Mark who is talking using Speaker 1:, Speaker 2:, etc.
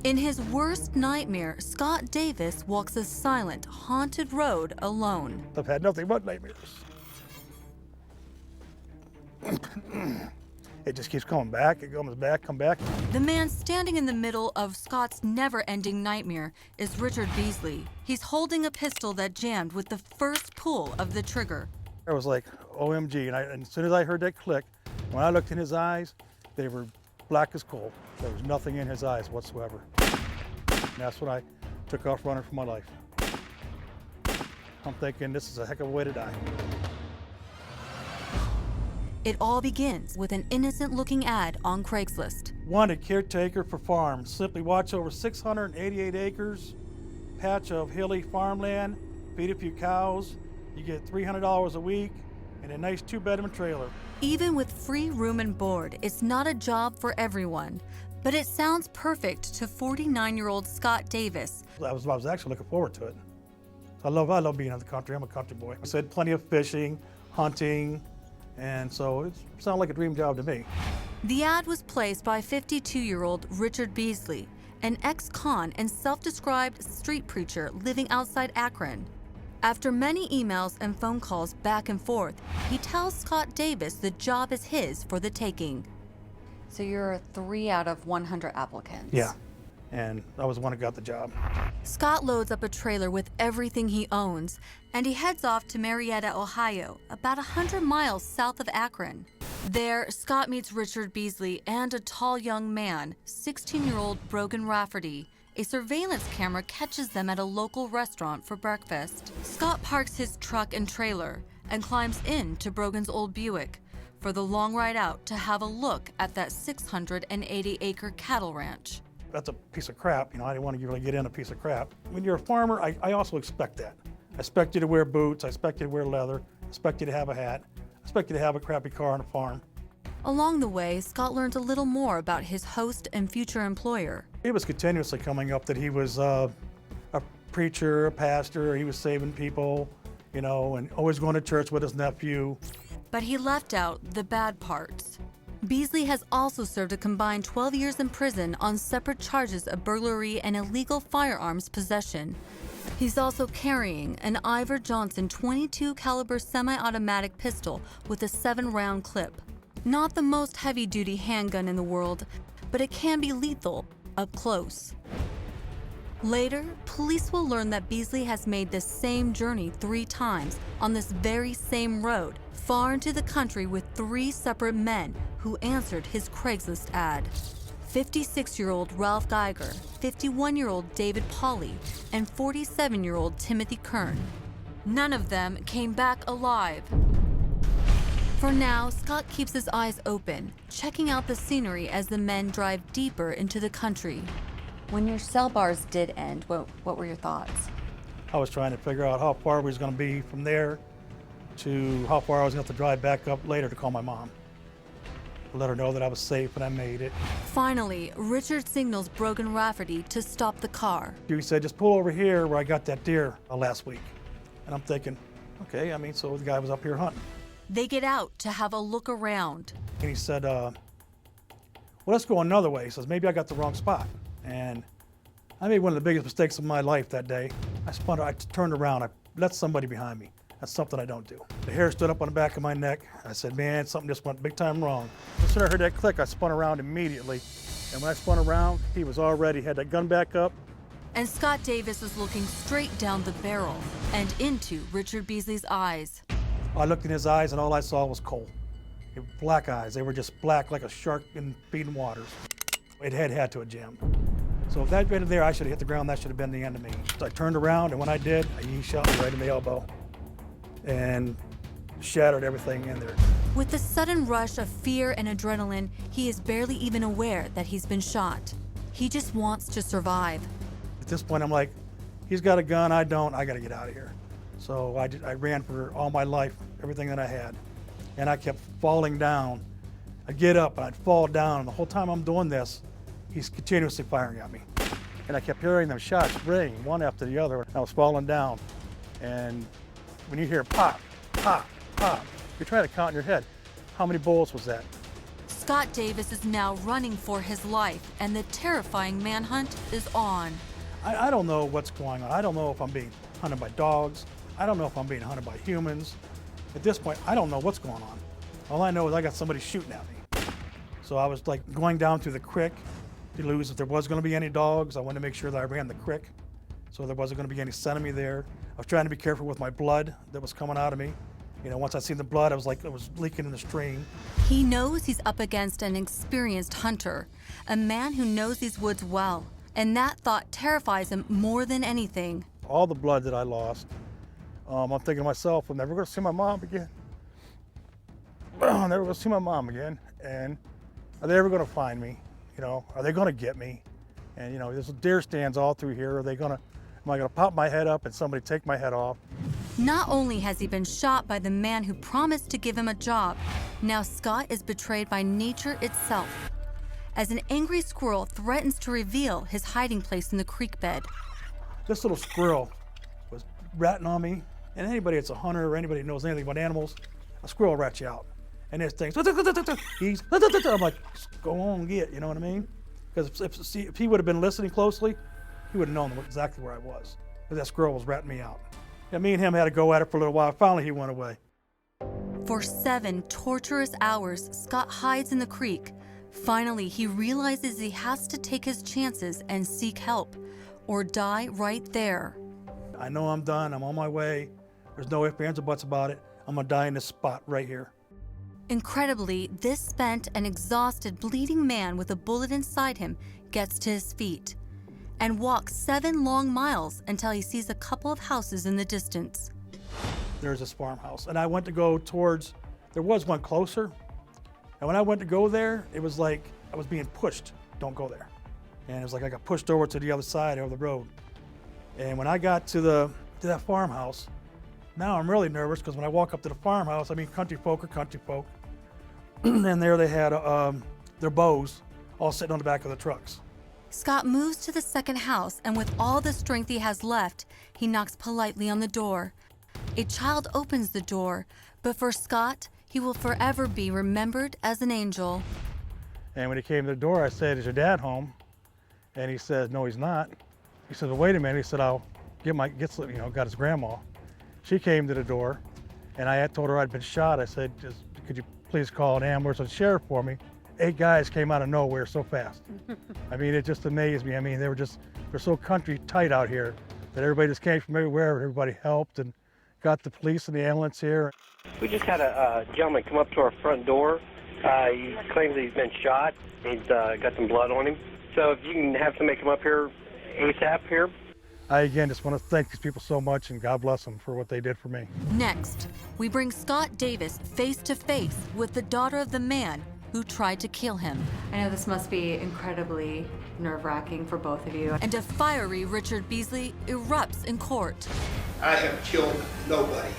Speaker 1: In his worst nightmare, Scott Davis walks a silent, haunted road alone.
Speaker 2: I've had nothing but nightmares. It just keeps coming back, it comes back, come back.
Speaker 1: The man standing in the middle of Scott's never-ending nightmare is Richard Beasley. He's holding a pistol that jammed with the first pull of the trigger.
Speaker 2: I was like, OMG, and as soon as I heard that click, when I looked in his eyes, they were black as coal. There was nothing in his eyes whatsoever. And that's when I took off running for my life. I'm thinking this is a heck of a way to die.
Speaker 1: It all begins with an innocent-looking ad on Craigslist.
Speaker 2: Wanted caretaker for farm. Simply watch over 688 acres, patch of hilly farmland, feed a few cows. You get $300 a week and a nice 2-bedroom trailer.
Speaker 1: Even with free room and board, it's not a job for everyone. But it sounds perfect to 49-year-old Scott Davis.
Speaker 2: I was actually looking forward to it. I love being in the country. I'm a country boy. I said plenty of fishing, hunting, and so it sounded like a dream job to me.
Speaker 1: The ad was placed by 52-year-old Richard Beasley, an ex-con and self-described street preacher living outside Akron. After many emails and phone calls back and forth, he tells Scott Davis the job is his for the taking.
Speaker 3: So you're 3 out of 100 applicants.
Speaker 2: Yeah, and I was the one who got the job.
Speaker 1: Scott loads up a trailer with everything he owns, and he heads off to Marietta, Ohio, about 100 miles south of Akron. There, Scott meets Richard Beasley and a tall young man, 16-year-old Brogan Rafferty. A surveillance camera catches them at a local restaurant for breakfast. Scott parks his truck and trailer and climbs into Brogan's old Buick for the long ride out to have a look at that 680-acre cattle ranch.
Speaker 2: That's a piece of crap. You know, I didn't want to really get in a piece of crap. When you're a farmer, I also expect that. I expect you to wear boots, I expect you to wear leather, I expect you to have a hat, I expect you to have a crappy car on a farm.
Speaker 1: Along the way, Scott learns a little more about his host and future employer.
Speaker 2: It was continuously coming up that he was a preacher, a pastor, he was saving people, you know, and always going to church with his nephew.
Speaker 1: But he left out the bad parts. Beasley has also served a combined 12 years in prison on separate charges of burglary and illegal firearms possession. He's also carrying an Iver Johnson .22 caliber semi-automatic pistol with a 7-round clip. Not the most heavy-duty handgun in the world, but it can be lethal up close. Later, police will learn that Beasley has made this same journey 3 times on this very same road, far into the country with 3 separate men who answered his Craigslist ad. 56-year-old Ralph Geiger, 51-year-old David Pauley, and 47-year-old Timothy Kern. None of them came back alive. For now, Scott keeps his eyes open, checking out the scenery as the men drive deeper into the country.
Speaker 3: When your cell bars did end, what were your thoughts?
Speaker 2: I was trying to figure out how far we was going to be from there to how far I was going to have to drive back up later to call my mom. Let her know that I was safe and I made it.
Speaker 1: Finally, Richard signals Brogan Rafferty to stop the car.
Speaker 2: He said, just pull over here where I got that deer last week. And I'm thinking, okay, so the guy was up here hunting.
Speaker 1: They get out to have a look around.
Speaker 2: And he said, well, let's go another way. He says, maybe I got the wrong spot. And I made one of the biggest mistakes of my life that day. I turned around, I let somebody behind me. That's something I don't do. The hair stood up on the back of my neck. I said, man, something just went big time wrong. As soon as I heard that click, I spun around immediately. And when I spun around, he was already, had that gun back up.
Speaker 1: And Scott Davis was looking straight down the barrel and into Richard Beasley's eyes.
Speaker 2: I looked in his eyes and all I saw was coal. They were black eyes. They were just black like a shark in feeding waters. It had to have jammed. So if that had been there, I should have hit the ground. That should have been the end of me. So I turned around, and when I did, he shot me right in the elbow and shattered everything in there.
Speaker 1: With the sudden rush of fear and adrenaline, he is barely even aware that he's been shot. He just wants to survive.
Speaker 2: At this point, I'm like, he's got a gun, I don't, I gotta get out of here. So I ran for all my life, everything that I had. And I kept falling down. I'd get up and I'd fall down, and the whole time I'm doing this, he's continuously firing at me. And I kept hearing them shots ring, one after the other. I was falling down. And when you hear pop, pop, pop, you're trying to count in your head, how many bullets was that?
Speaker 1: Scott Davis is now running for his life, and the terrifying manhunt is on.
Speaker 2: I don't know what's going on. I don't know if I'm being hunted by dogs. I don't know if I'm being hunted by humans. At this point, I don't know what's going on. All I know is I got somebody shooting at me. So I was like going down through the creek to lose if there was going to be any dogs. I wanted to make sure that I ran the creek so there wasn't going to be any scent of me there. I was trying to be careful with my blood that was coming out of me. You know, once I seen the blood, I was like, it was leaking in the stream.
Speaker 1: He knows he's up against an experienced hunter, a man who knows these woods well, and that thought terrifies him more than anything.
Speaker 2: All the blood that I lost, I'm thinking to myself, I'm never going to see my mom again. I'm never going to see my mom again. And are they ever going to find me? You know, are they going to get me? And you know, there's deer stands all through here. Am I going to pop my head up and somebody take my head off?
Speaker 1: Not only has he been shot by the man who promised to give him a job, now Scott is betrayed by nature itself, as an angry squirrel threatens to reveal his hiding place in the creek bed.
Speaker 2: This little squirrel was ratting on me, and anybody that's a hunter or anybody that knows anything about animals, a squirrel rats you out. And this thing's, I'm like, go on and get, you know what I mean? Because if he would have been listening closely, he would have known exactly where I was. But that squirrel was ratting me out. And me and him had to go at it for a little while. Finally, he went away.
Speaker 1: For 7 torturous hours, Scott hides in the creek. Finally, he realizes he has to take his chances and seek help, or die right there.
Speaker 2: I know I'm done. I'm on my way. There's no ifs, ands, or buts about it. I'm going to die in this spot right here.
Speaker 1: Incredibly, this spent and exhausted, bleeding man with a bullet inside him gets to his feet and walks 7 long miles until he sees a couple of houses in the distance.
Speaker 2: There's this farmhouse, and I went to go towards, there was one closer, and when I went to go there, it was like I was being pushed, don't go there. And it was like I got pushed over to the other side of the road. And when I got to that farmhouse, now I'm really nervous because when I walk up to the farmhouse, I mean country folk are country folk, and there they had their bows all sitting on the back of the trucks.
Speaker 1: Scott moves to the second house, and with all the strength he has left, he knocks politely on the door. A child opens the door, but for Scott, he will forever be remembered as an angel.
Speaker 2: And when he came to the door, I said, "Is your dad home?" And he said, "No, he's not." He said, "Well, wait a minute." He said, "I'll got his grandma." She came to the door, and I had told her I'd been shot. I said, "Could you please call an ambulance and sheriff for me?" 8 guys came out of nowhere so fast. I mean, it just amazed me. I mean, they're so country tight out here that everybody just came from everywhere. Everybody helped and got the police and the ambulance here.
Speaker 4: We just had a gentleman come up to our front door. He claims that he's been shot. He's got some blood on him. So if you can have somebody come up here ASAP here.
Speaker 2: I, again, just want to thank these people so much, and God bless them for what they did for me.
Speaker 1: Next, we bring Scott Davis face to face with the daughter of the man who tried to kill him.
Speaker 3: I know this must be incredibly nerve-wracking for both of you.
Speaker 1: And a fiery Richard Beasley erupts in court.
Speaker 5: I have killed nobody.